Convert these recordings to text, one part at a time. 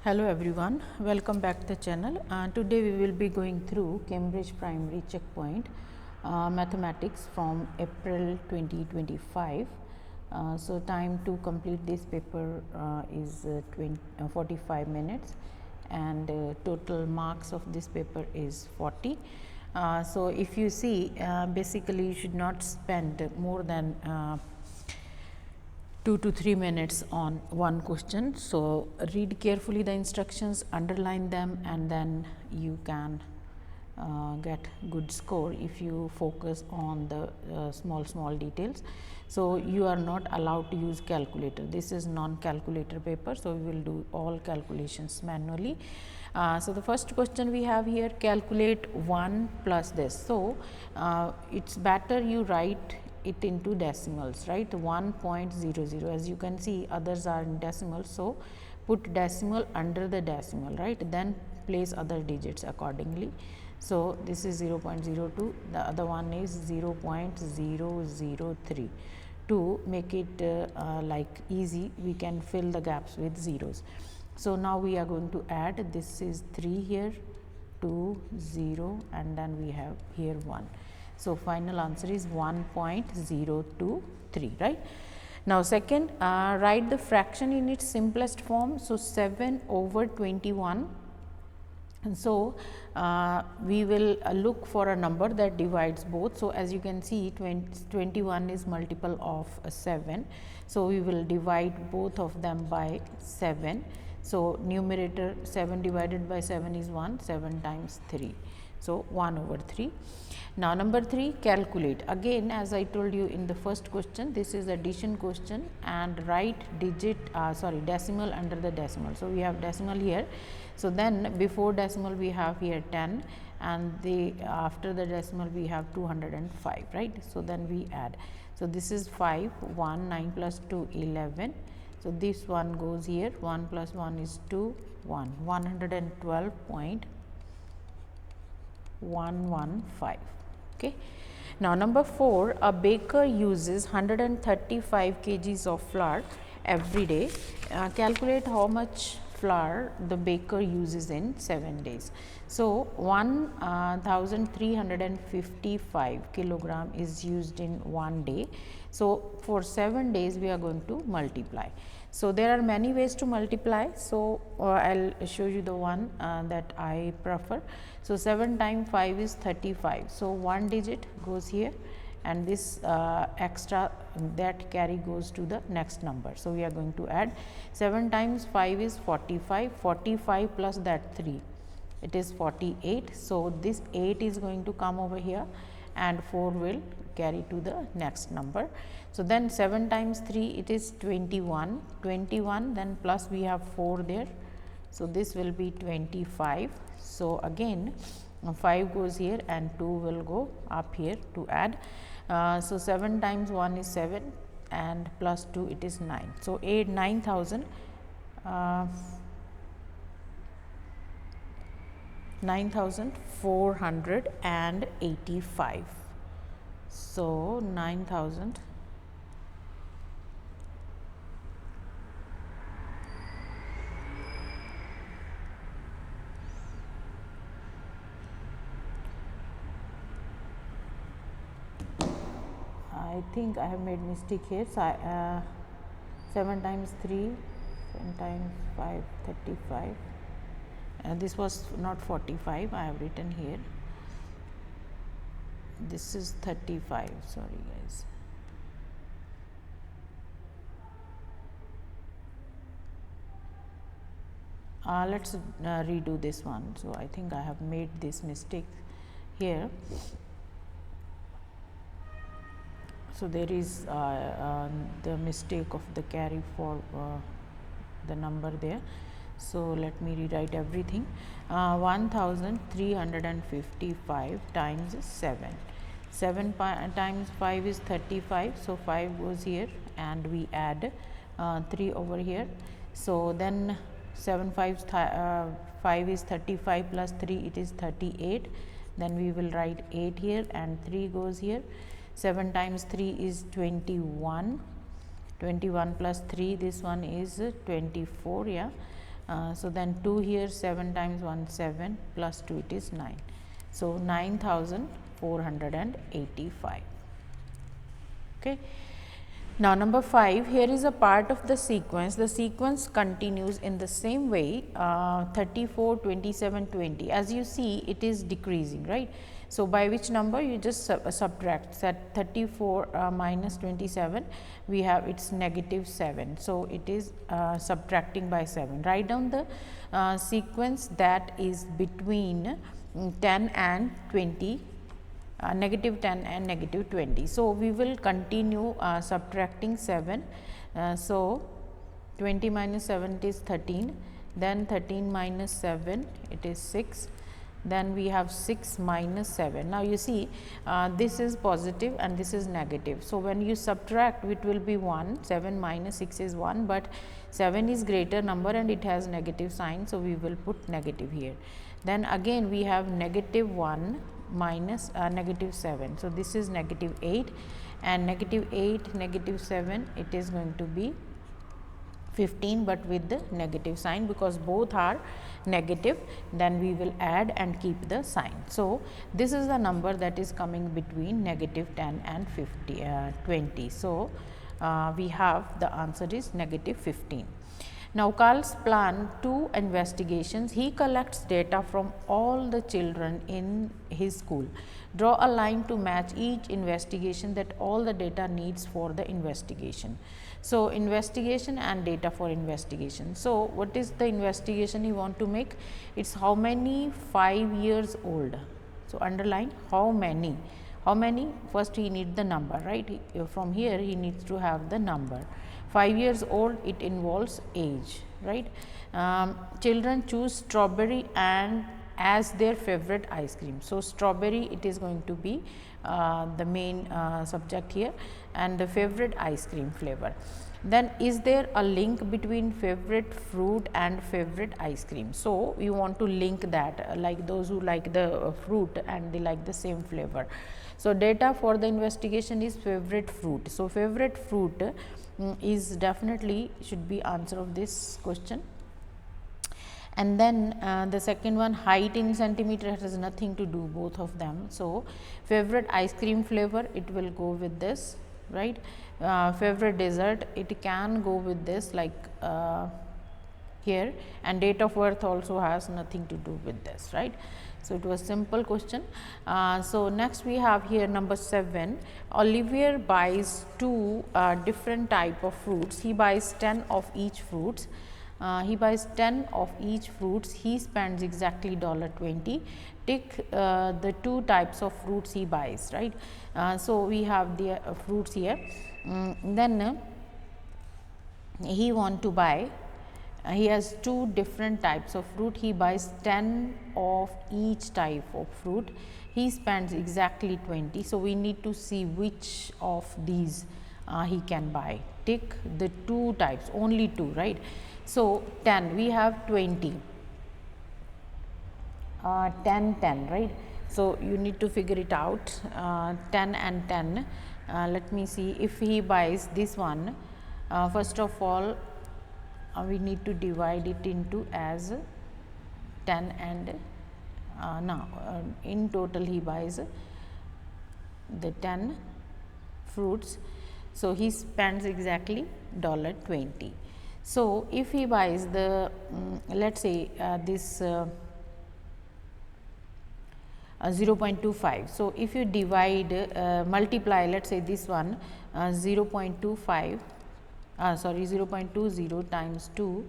Hello everyone, welcome back to the channel. Today we will be going through Cambridge Primary Checkpoint Mathematics from April 2025. So time to complete this paper is 45 minutes and total marks of this paper is 40. So if you see, basically you should not spend more than 2 to 3 minutes on one question. So, read carefully the instructions, underline them, and then you can get good score if you focus on the small details. So, you are not allowed to use calculator. This is non-calculator paper. So, we will do all calculations manually. So, the first question we have here, calculate 1 plus this. So, it's better you write it into decimals, right? 1.00, as you can see others are in decimals. So, put decimal under the decimal, right? Then place other digits accordingly. So, this is 0.02, the other one is 0.003. To make it like easy, we can fill the gaps with zeros. So, now we are going to add, this is 3 here, 2, 0, and then we have here 1. So, final answer is 1.023, right. Now, second, write the fraction in its simplest form. So, 7 over 21. And so, we will look for a number that divides both. So, as you can see 21 is multiple of 7. So, we will divide both of them by 7. So, numerator 7 divided by 7 is 1, 7 times 3. So, 1 over 3. Now, number 3, calculate. Again, as I told you in the first question, this is addition question and write decimal under the decimal. So, we have decimal here. So, then before decimal we have here 10 and after the decimal we have 205, right. So, then we add. So, this is 5, 1, 9 plus 2, 11. So, this one goes here, 1 plus 1 is 2, 1, 112.115. Okay. Now, number 4, a baker uses 135 kgs of flour every day. Calculate how much flour the baker uses in 7 days. So, 1355 kilogram is used in 1 day. So, for 7 days we are going to multiply. So, there are many ways to multiply. So, I will show you the one that I prefer. So, 7 times 5 is 35. So, one digit goes here and this extra that carry goes to the next number. So, we are going to add 7 times 5 is 45, 45 plus that 3, it is 48. So, this 8 is going to come over here and 4 will carry to the next number. So, then 7 times 3 it is 21, 21 then plus we have 4 there. So, this will be 25. So, again 5 goes here and 2 will go up here to add. So, 7 times 1 is 7 and plus 2 it is 9. So, 9,485. So, 9,000. I think I have made mistake here. So, 7 times 3, 7 times 5, 35. This was not 45, I have written here. This is 35, sorry guys. Let us redo this one. So, I think I have made this mistake here. So, there is the mistake of the carry for the number there. So, let me rewrite everything. 1355 times 7. 7 times 5 is 35. So, 5 goes here and we add 3 over here. So, then 7 5 is 35 plus 3 it is 38. Then we will write 8 here and 3 goes here. 7 times 3 is 21, 21 plus 3 this one is 24, yeah. So then 2 here, 7 times 1 7 plus 2 it is 9. So 9485. Okay. Now, number 5, here is a part of the sequence. The sequence continues in the same way 34, 27, 20. As you see, it is decreasing, right. So, by which number you just subtract, that 34 minus 27, we have its negative 7. So, it is subtracting by 7. Write down the sequence that is between 10 and 20. Negative 10 and negative 20. So, we will continue subtracting 7. So, 20 minus 7 is 13, then 13 minus 7 it is 6, then we have 6 minus 7. Now, you see this is positive and this is negative. So, when you subtract it will be 1, 7 minus 6 is 1, but 7 is greater number and it has negative sign. So, we will put negative here. Then again we have negative 1 minus negative 7. So, this is negative 8 and negative 8 negative 7 it is going to be 15, but with the negative sign, because both are negative, then we will add and keep the sign. So, this is the number that is coming between negative 10 and 20. So, we have the answer is negative 15. Now, Carl's plan 2 investigations. He collects data from all the children in his school. Draw a line to match each investigation that all the data needs for the investigation. So, investigation and data for investigation. So, what is the investigation you want to make? It is how many 5 years old. So, underline how many. How many? First he needs the number, right. From here he needs to have the number. 5 years old, it involves age, right. Children choose strawberry and as their favorite ice cream. So, strawberry it is going to be the main subject here, and the favorite ice cream flavor. Then, is there a link between favorite fruit and favorite ice cream? So, you want to link that, like those who like the fruit and they like the same flavor. So, data for the investigation is favorite fruit. So, favorite fruit is definitely should be answer of this question. And then the second one, height in centimeter, has nothing to do, both of them. So, favorite ice cream flavor, it will go with this, right. Favorite dessert, it can go with this, like here, and date of birth also has nothing to do with this, right. So, it was simple question. So, next we have here number 7. Olivier buys 2 different type of fruits. He buys 10 of each fruits. He buys 10 of each fruits. He spends exactly $20. Tick the 2 types of fruits he buys, right. So, we have the fruits here. Then he want to buy. He has 2 different types of fruit. He buys 10 of each type of fruit. He spends exactly 20. So, we need to see which of these he can buy. Tick the 2 types, only 2, right. So, 10, we have 20, 10, 10, right. So, you need to figure it out, 10 and 10. Let me see, if he buys this one, first of all, we need to divide it into as 10 and now in total he buys the 10 fruits. So, he spends exactly $20. So, if he buys the let us say this 0.25. So, if you divide multiply, let us say this one 0.25 sorry 0.20 times 2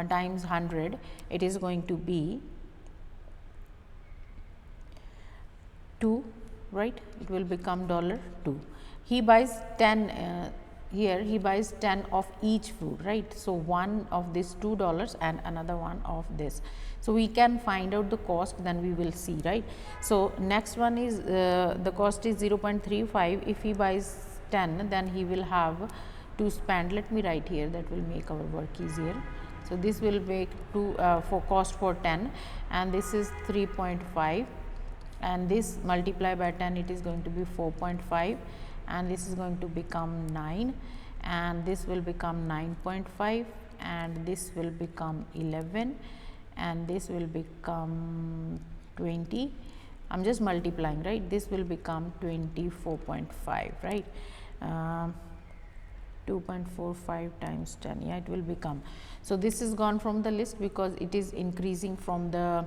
times 100, it is going to be 2, right. It will become $2. He buys 10 here, he buys 10 of each fruit, right. So, one of this $2 and another one of this. So, we can find out the cost, then we will see, right. So, next one is the cost is 0.35. If he buys 10, then he will have to spend, let me write here, that will make our work easier. So, this will make 2 for cost for 10 and this is 3.5 and this multiply by 10, it is going to be 4.5 and this is going to become 9 and this will become 9.5 and this will become 11 and this will become 20. I am just multiplying, right? This will become 24.5, right? 2.45 times 10, yeah, it will become. So, this is gone from the list because it is increasing from the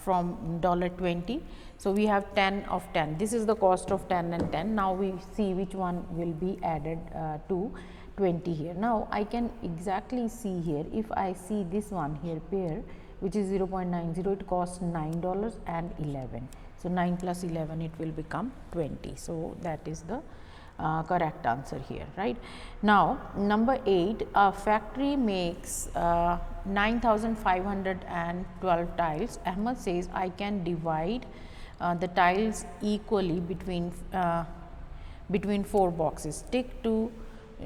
from $20. So, we have 10 of 10. This is the cost of 10 and 10. Now, we see which one will be added to 20 here. Now, I can exactly see here, if I see this one here pair which is 0.90, it costs $9 and 11. So, 9 plus 11 it will become 20. So, that is the correct answer here, right. Now, number 8, a factory makes 9,512 tiles. Ahmed says, I can divide the tiles equally between 4 boxes. Tick to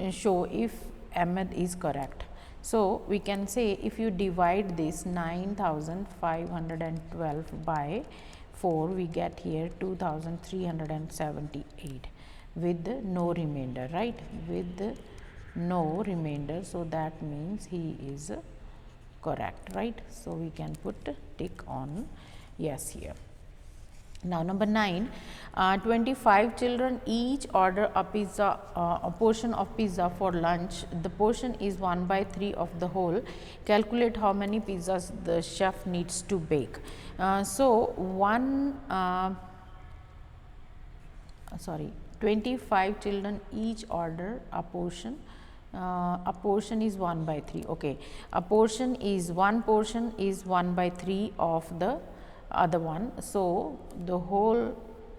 show if Ahmed is correct. So, we can say if you divide this 9,512 by 4, we get here 2,378 with no remainder, right, with no remainder. So, that means he is correct, right. So, we can put tick on yes here. Now, number 9, 25 children each order a pizza, a portion of pizza for lunch. The portion is 1/3 of the whole. Calculate how many pizzas the chef needs to bake. So, 25 children each order a portion. A portion is 1/3. Okay, a portion is 1/3 of the other one. So, the whole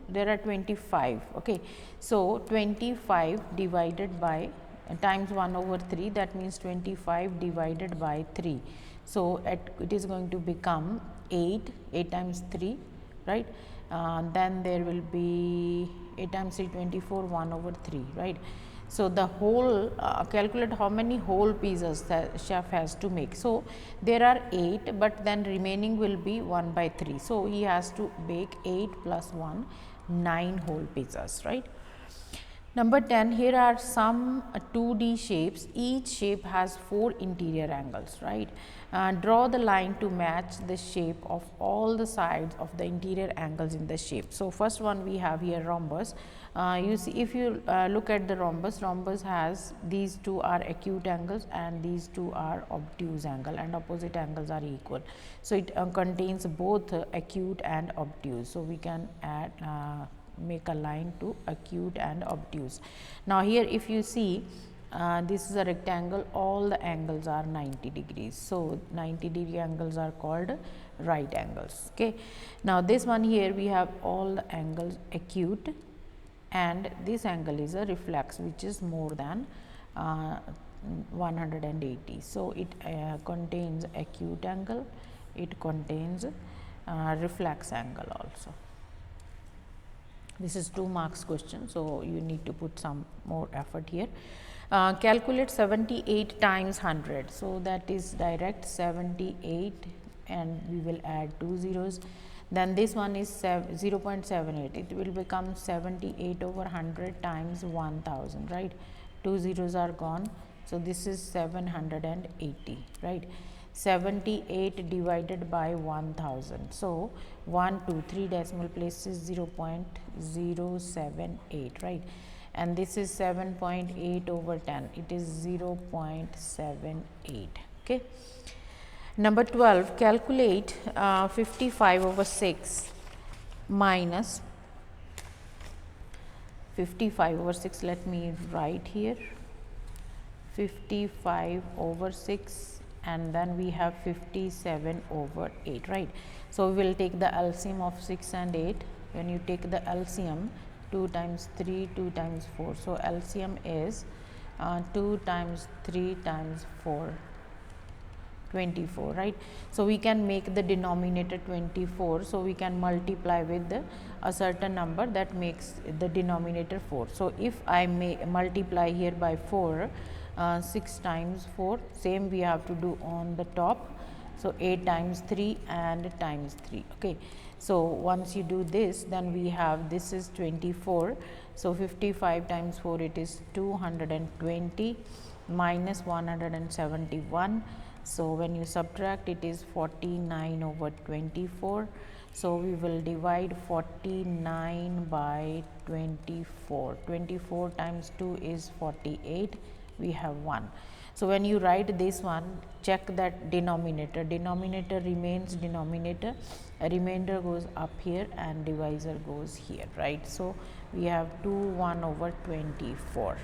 there are 25. Okay. So, 25 divided by times 1/3, that means 25 divided by 3. So, it is going to become 8 times 3, right. Then there will be 8 times 3 24, 1/3, right. So, the whole calculate how many whole pizzas the chef has to make. So, there are 8, but then remaining will be 1/3. So, he has to bake 8 plus 1, 9 whole pizzas, right. Number 10, here are some 2D shapes. Each shape has 4 interior angles, right. Draw the line to match the shape of all the sides of the interior angles in the shape. So, first one we have here rhombus. You see, if you look at the rhombus has these two are acute angles and these two are obtuse angle, and opposite angles are equal. So, it contains both acute and obtuse. So, we can add make a line to acute and obtuse. Now, here if you see this is a rectangle, all the angles are 90 degrees. So, 90-degree angles are called right angles. Okay. Now, this one here we have all the angles acute, and this angle is a reflex which is more than 180. So, it contains acute angle, it contains reflex angle also. This is 2 marks question. So, you need to put some more effort here. Calculate 78 times 100. So, that is direct 78 and we will add 2 zeros. Then this one is 0.78, it will become 78 over 100 times 1000, right. 2 zeros are gone. So, this is 780, right. 78 divided by 1000. So, 1, 2, 3 decimal places 0.078, right, and this is 7.8 over 10, it is 0.78. Okay. Number 12, calculate 55 over 6 minus 55 over 6, let me write here 55 over 6 and then we have 57 over 8, right. So, we will take the LCM of 6 and 8. When you take the LCM, 2 times 3, 2 times 4. So, LCM is 2 times 3 times 4, 24, right. So, we can make the denominator 24. So, we can multiply with a certain number that makes the denominator 4. So, if I may multiply here by 4, 6 times 4, same we have to do on the top. So, 8 times 3 and times 3. Okay. So, once you do this, then we have this is 24. So, 55 times 4, it is 220, minus 171. So when you subtract, it is 49 over 24. So we will divide 49 by 24. 24 times 2 is 48. We have 1. So when you write this one, check that denominator remains denominator, a remainder goes up here and divisor goes here, right. So we have 2 1 over 24.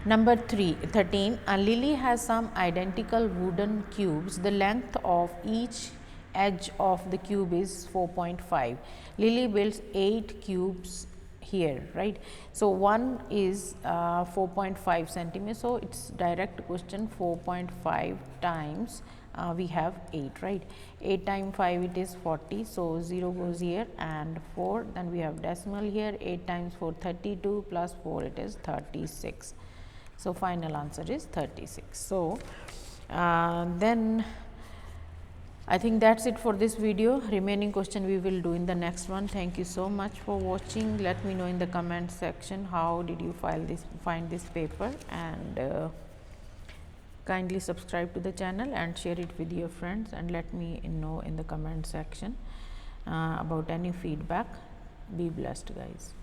Number 13, a lily has some identical wooden cubes. The length of each edge of the cube is 4.5. Lily builds 8 cubes here, right. So one is 4.5 centimeters. So it's direct question, 4.5 times we have 8, right. 8 times 5, it is 40. So 0 goes here and 4, then we have decimal here. 8 times 4, 32, plus 4, it is 36. So final answer is 36. So then I think that's it for this video. Remaining question we will do in the next one. Thank you so much for watching. Let me know in the comment section how did you find this paper, and kindly subscribe to the channel and share it with your friends, and let me know in the comment section about any feedback. Be blessed, guys.